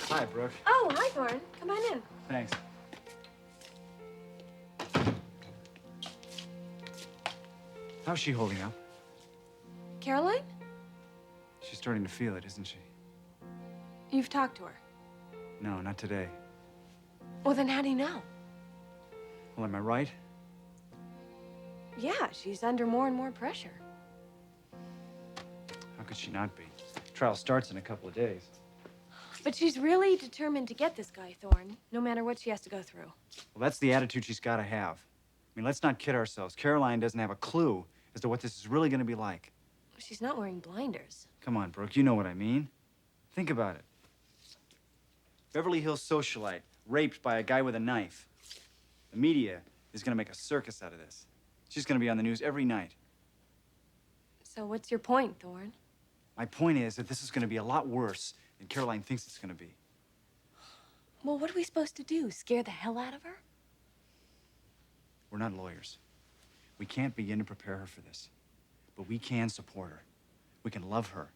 Hi, Brooke. Oh, hi, Thorne. Come on in. Thanks. How's she holding up? Caroline? She's starting to feel it, isn't she? You've talked to her. No, not today. Well, then how do you know? Well, am I right? Yeah, she's under more and more pressure. How could she not be? Trial starts in a couple of days. But she's really determined to get this guy, Thorne, no matter what she has to go through. Well, that's the attitude she's got to have. I mean, let's not kid ourselves. Caroline doesn't have a clue as to what this is really going to be like. She's not wearing blinders. Come on, Brooke, you know what I mean. Think about it. Beverly Hills socialite, raped by a guy with a knife. The media is going to make a circus out of this. She's going to be on the news every night. So what's your point, Thorne? My point is that this is going to be a lot worse than Caroline thinks it's going to be. Well, what are we supposed to do? Scare the hell out of her? We're not lawyers. We can't begin to prepare her for this. But we can support her. We can love her.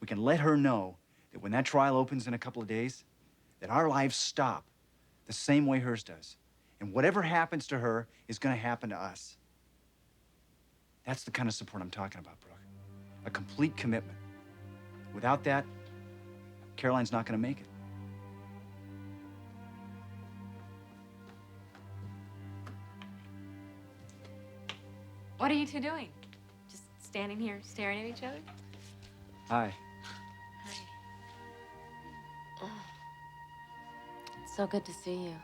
We can let her know that when that trial opens in a couple of days, that our lives stop the same way hers does. And whatever happens to her is going to happen to us. That's the kind of support I'm talking about, Brooke. A complete commitment. Without that, Caroline's not going to make it. What are you two doing? Just standing here staring at each other? Hi. Hi. Oh. It's so good to see you.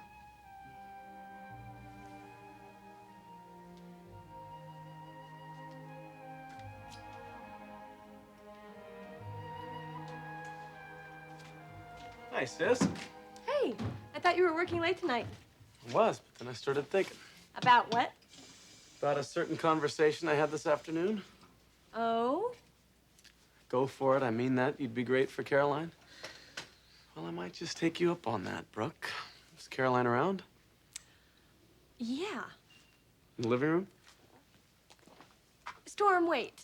Hi, sis. Hey, I thought you were working late tonight. I was, but then I started thinking About what? about a certain conversation I had this afternoon. Oh? Go for it. I mean that. You'd be great for Caroline. Well, I might just take you up on that, Brooke. Is Caroline around? Yeah. In the living room? Storm, wait.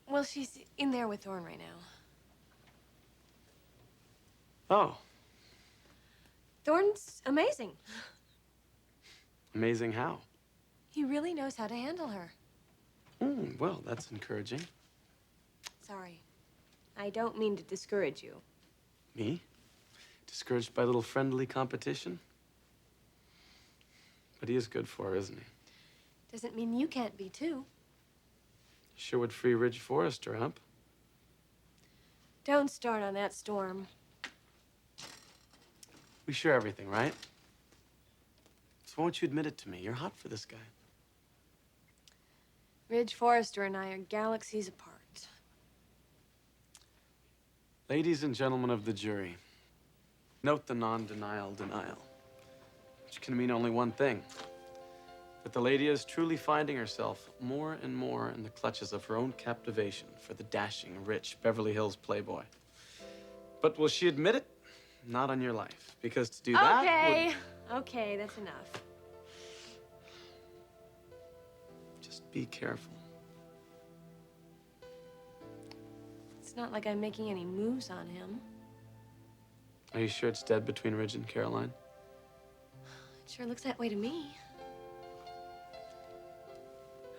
Well, she's in there with Thorne right now. Oh, Thorne's amazing. amazing how? He really knows how to handle her. Well, that's encouraging. Sorry. I don't mean to discourage you. Me? Discouraged by a little friendly competition? But he is good for her, isn't he? Doesn't mean you can't be, too. Sure would free Ridge Forrester up. Don't start on that, Storm. We share everything, right? So why won't you admit it to me? You're hot for this guy. Ridge Forrester and I are galaxies apart. Ladies and gentlemen of the jury, note the non-denial denial, which can mean only one thing. That the lady is truly finding herself more and more in the clutches of her own captivation for the dashing, rich Beverly Hills playboy. But will she admit it? Not on your life, because to do that Okay, okay, that's enough. Just be careful. It's not like I'm making any moves on him. Are you sure it's dead between Ridge and Caroline? It sure looks that way to me.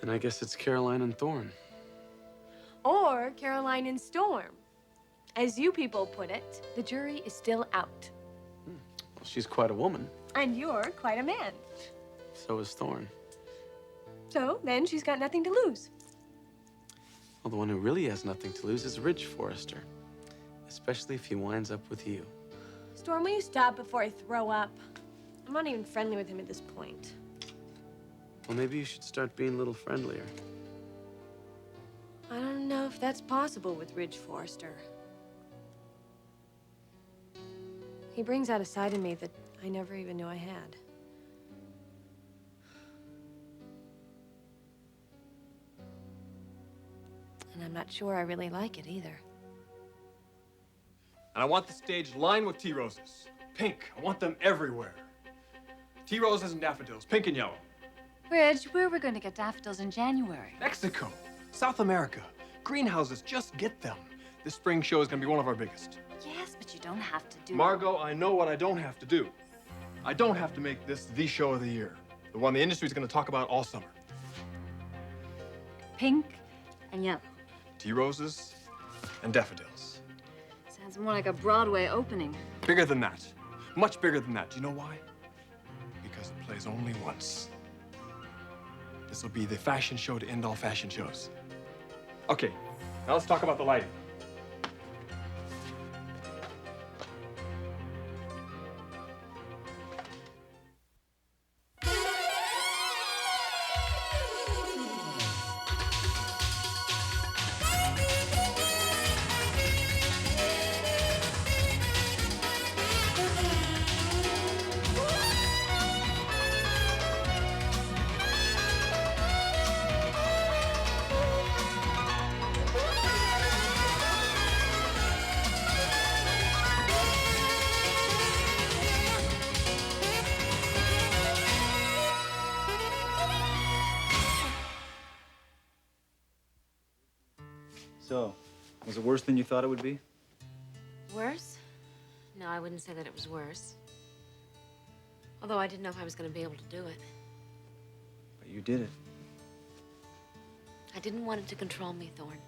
And I guess it's Caroline and Thorne. Or Caroline and Storm. As you people put it, the jury is still out. Well, she's quite a woman. And you're quite a man. So is Thorne. So then she's got nothing to lose. Well, the one who really has nothing to lose is Ridge Forrester. Especially if he winds up with you. Storm, will you stop before I throw up? I'm not even friendly with him at this point. Well, maybe you should start being a little friendlier. I don't know if that's possible with Ridge Forrester. He brings out a side in me that I never even knew I had. And I'm not sure I really like it either. And I want the stage lined with tea roses. Pink. I want them everywhere. Tea roses and daffodils, pink and yellow. Ridge, where are we going to get daffodils in January? Mexico, South America, greenhouses, just get them. This spring show is gonna be one of our biggest. Yes, but you don't have to do Margo, I know what I don't have to do. I don't have to make this the show of the year. The one the industry's gonna talk about all summer. pink and yellow. Tea roses and daffodils. Sounds more like a Broadway opening. Bigger than that. Much bigger than that. Do you know why? Because it plays only once. This will be the fashion show to end all fashion shows. Okay, now let's talk about the lighting. So, was it worse than you thought it would be? Worse? No, I wouldn't say that it was worse. Although I didn't know if I was going to be able to do it. But you did it. I didn't want it to control me, Thorne.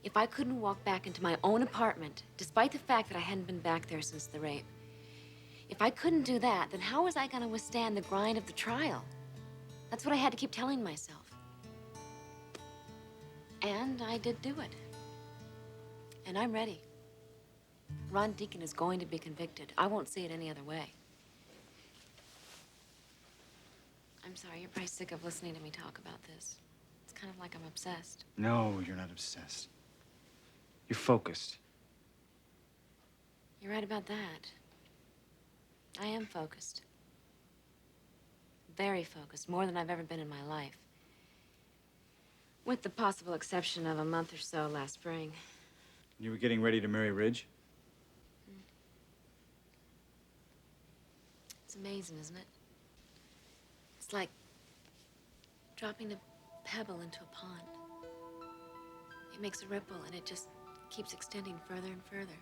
If I couldn't walk back into my own apartment, despite the fact that I hadn't been back there since the rape, if I couldn't do that, then how was I going to withstand the grind of the trial? That's what I had to keep telling myself. And I did do it. And I'm ready. Ron Deacon is going to be convicted. I won't see it any other way. I'm sorry, you're probably sick of listening to me talk about this. It's kind of like I'm obsessed. No, you're not obsessed. You're focused. You're right about that. I am focused. Very focused, more than I've ever been in my life. With the possible exception of a month or so last spring. You were getting ready to marry Ridge? It's amazing, isn't it? It's like dropping a pebble into a pond. It makes a ripple, and it just keeps extending further and further.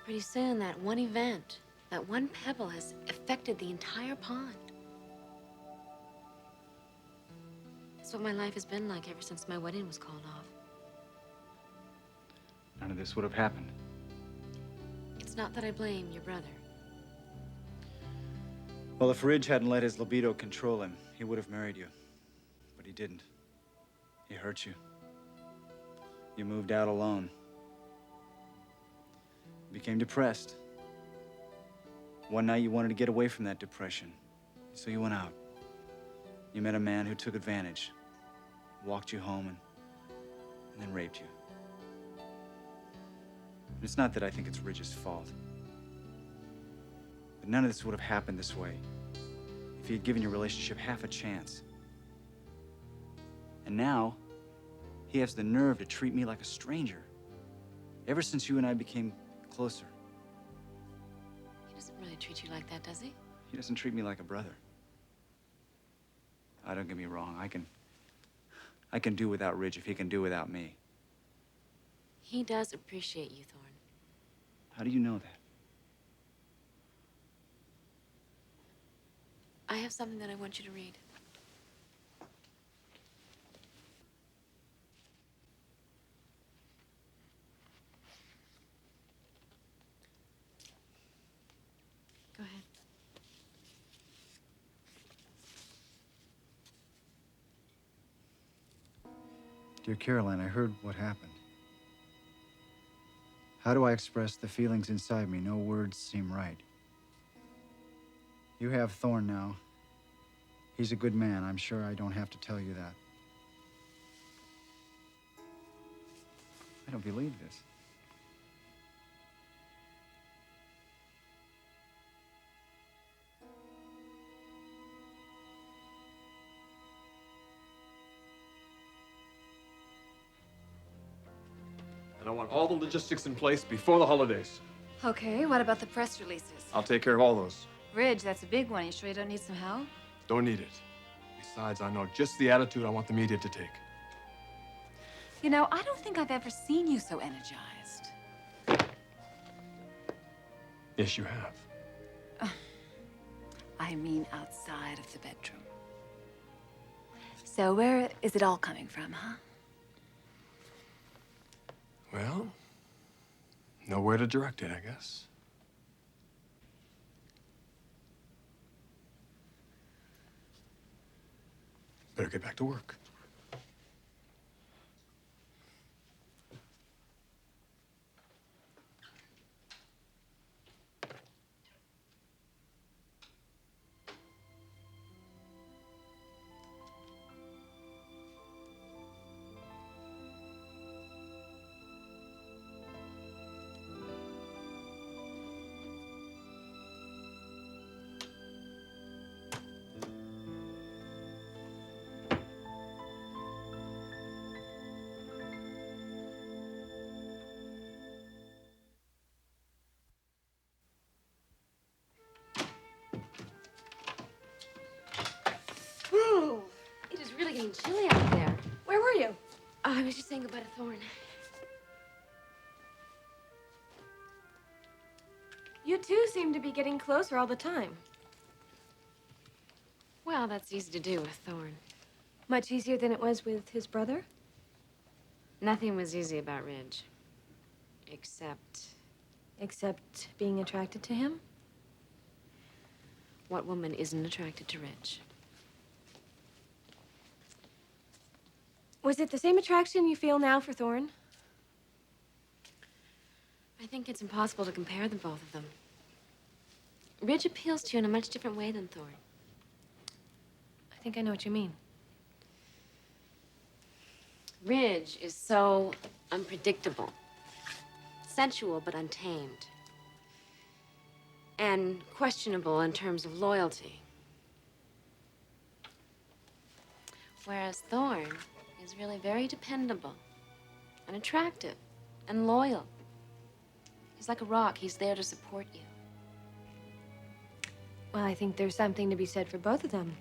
Pretty soon, that one event, that one pebble has affected the entire pond. That's what my life has been like ever since my wedding was called off. None of this would have happened. It's not that I blame your brother. Well, if Ridge hadn't let his libido control him, he would have married you. But he didn't. He hurt you. You moved out alone. You became depressed. One night you wanted to get away from that depression. So you went out. You met a man who took advantage, walked you home, and then raped you. And it's not that I think it's Ridge's fault. But none of this would have happened this way if he had given your relationship half a chance. And now, he has the nerve to treat me like a stranger. Ever since you and I became closer. He doesn't really treat you like that, does he? He doesn't treat me like a brother. Don't get me wrong, I can do without Ridge if he can do without me. He does appreciate you, Thorne. How do you know that? I have something that I want you to read. Go ahead. Dear Caroline, I heard what happened. How do I express the feelings inside me? No words seem right. You have Thorne now. He's a good man. I'm sure I don't have to tell you that. I don't believe this. And I want all the logistics in place before the holidays. Okay, what about the press releases? I'll take care of all those. Ridge, that's a big one. You sure you don't need some help? Don't need it. Besides, I know just the attitude I want the media to take. You know, I don't think I've ever seen you so energized. Yes, you have. I mean outside of the bedroom. So where is it all coming from, huh? Well, nowhere to direct it, I guess. Better get back to work. Ooh, it is really getting chilly out there. Where were you? I was just saying goodbye to Thorne. You two seem to be getting closer all the time. Well, that's easy to do with Thorne. Much easier than it was with his brother? Nothing was easy about Ridge. Except Except being attracted to him? what woman isn't attracted to Ridge? Was it the same attraction you feel now for Thorne? I think it's impossible to compare the both of them. Ridge appeals to you in a much different way than Thorne. I think I know what you mean. Ridge is so unpredictable. Sensual but untamed. And questionable in terms of loyalty. Whereas Thorne is really very dependable and attractive and loyal. He's like a rock. He's there to support you. Well, I think there's something to be said for both of them.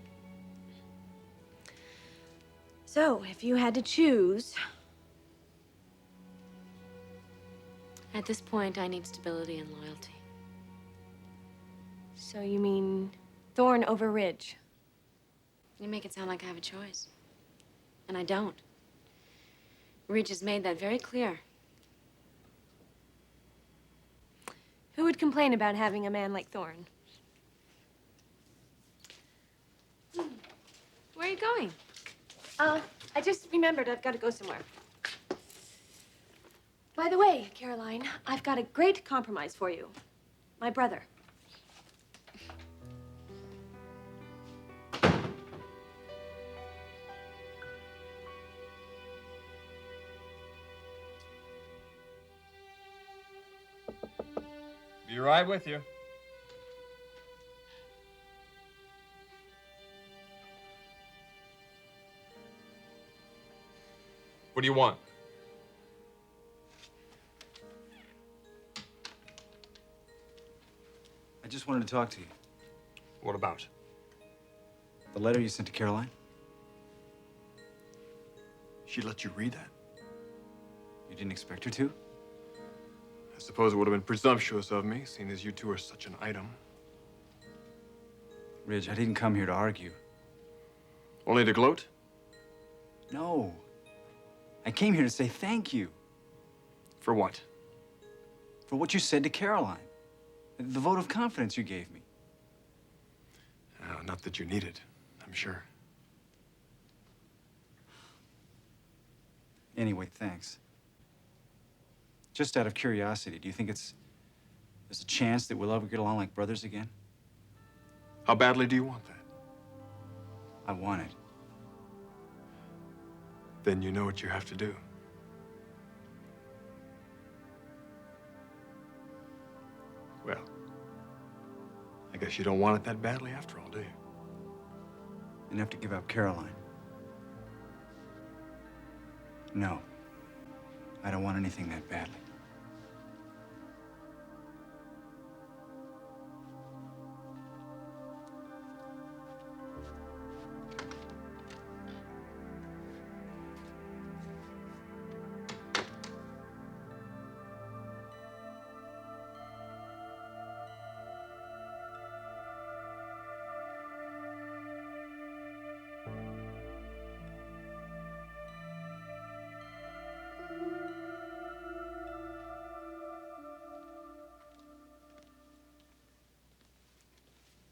So, if you had to choose... At this point, I need stability and loyalty. So you mean Thorne over Ridge? You make it sound like I have a choice. And I don't. Ridge has made that very clear. Who would complain about having a man like Thorne? Where are you going? I just remembered I've got to go somewhere. By the way, Caroline, I've got a great compromise for you. My brother. Be right with you. What do you want? I just wanted to talk to you. What about? The letter you sent to Caroline? She let you read that? You didn't expect her to? I suppose it would have been presumptuous of me, seeing as you two are such an item. Ridge, I didn't come here to argue. Only to gloat? No. I came here to say thank you For what? for what you said to Caroline. The vote of confidence you gave me. Not that you need it, I'm sure. Anyway, thanks. Just out of curiosity, do you think there's a chance that we'll ever get along like brothers again? How badly do you want that? I want it. Then you know what you have to do. Well, I guess you don't want it that badly after all, do you? Enough to give up Caroline. No. I don't want anything that badly.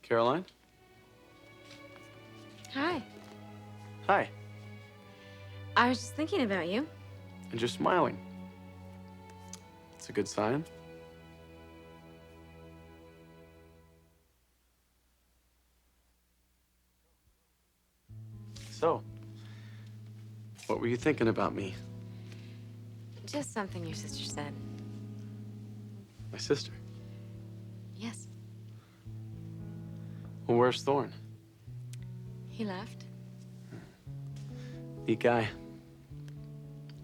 Caroline? Hi. Hi. I was just thinking about you. And you're smiling. It's a good sign. So, what were you thinking about me? Just something your sister said. My sister? Yes. Well, where's Thorne? He left. Neat guy.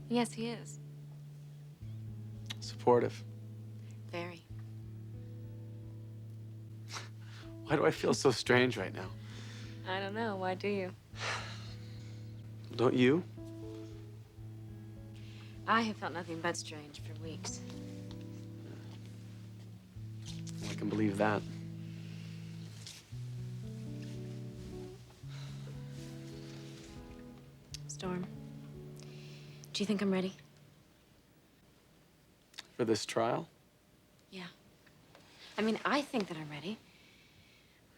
Yes, he is. Supportive. Very. Why do I feel so strange right now? I don't know. Why do you? Don't you? I have felt nothing but strange for weeks. Well, I can believe that. Storm, do you think I'm ready? For this trial? Yeah. I mean, I think that I'm ready.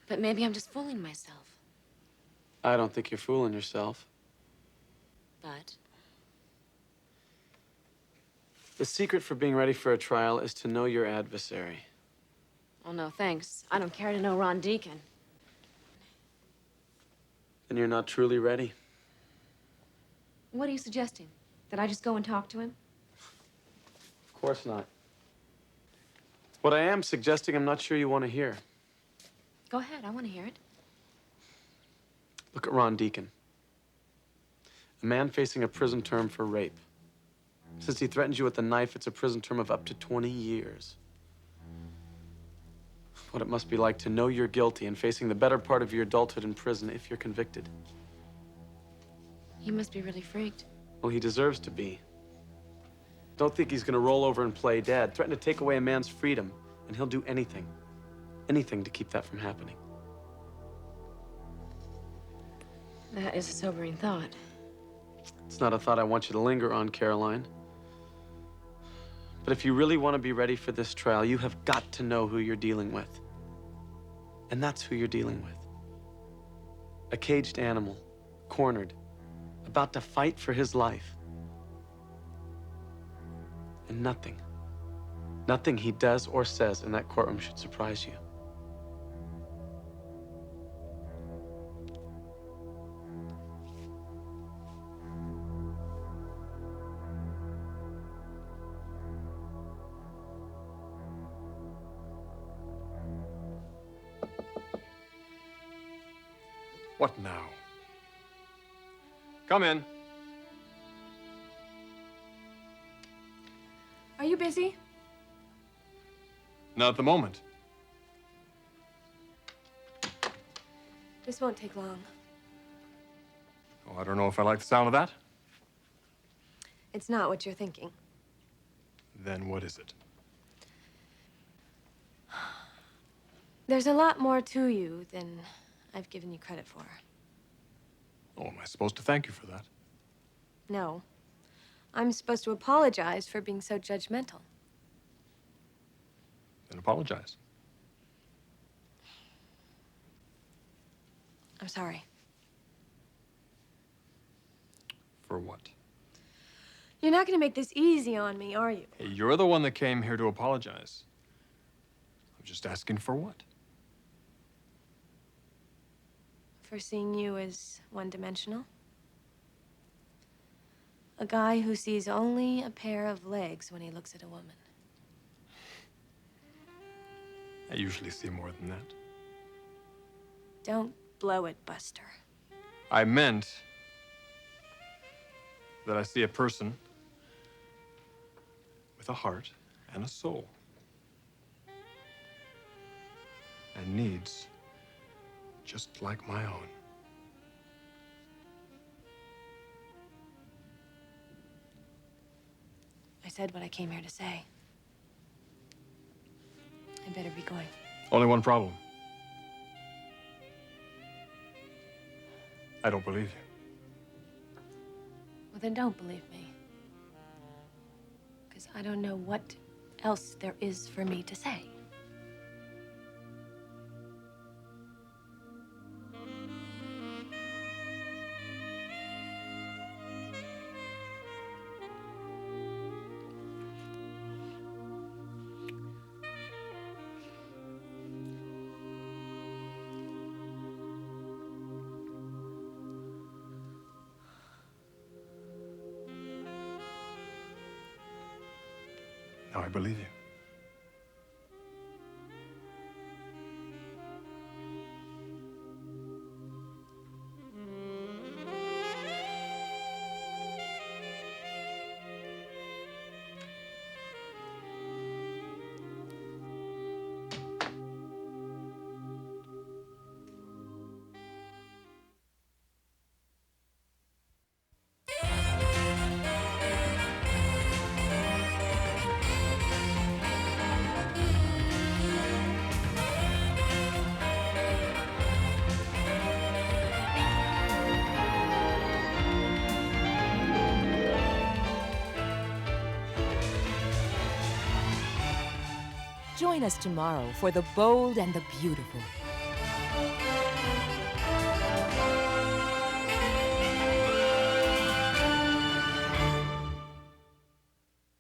But maybe I'm just fooling myself. I don't think you're fooling yourself. But The secret for being ready for a trial is to know your adversary. oh, no, thanks. I don't care to know Ron Deacon. Then you're not truly ready. What are you suggesting? That I just go and talk to him? Of course not. What I am suggesting, I'm not sure you want to hear. Go ahead. I want to hear it. Look at Ron Deacon. A man facing a prison term for rape. Since he threatened you with a knife, it's a prison term of up to 20 years. What it must be like to know you're guilty and facing the better part of your adulthood in prison if you're convicted. He must be really freaked. Well, he deserves to be. Don't think he's gonna roll over and play dead. Threaten to take away a man's freedom, and he'll do anything. Anything to keep that from happening. That is a sobering thought. It's not a thought I want you to linger on, Caroline. But if you really want to be ready for this trial, you have got to know who you're dealing with. And that's who you're dealing with. A caged animal, cornered, about to fight for his life. And nothing he does or says in that courtroom should surprise you. What now? Come in. Are you busy? Not at the moment. This won't take long. Oh, I don't know if I like the sound of that. It's not what you're thinking. Then what is it? There's a lot more to you than I've given you credit for. Oh, am I supposed to thank you for that? No. I'm supposed to apologize for being so judgmental. Then apologize. I'm sorry. For what? You're not going to make this easy on me, are you? Hey, you're the one that came here to apologize. I'm just asking for what? For seeing you as one-dimensional? A guy who sees only a pair of legs when he looks at a woman. I usually see more than that. Don't blow it, Buster. I meant that I see a person with a heart and a soul. And needs just like my own. I said what I came here to say. I better be going. Only one problem. I don't believe you. Well, then don't believe me. Because I don't know what else there is for me to say. Now I believe you. Join us tomorrow for The Bold and the Beautiful.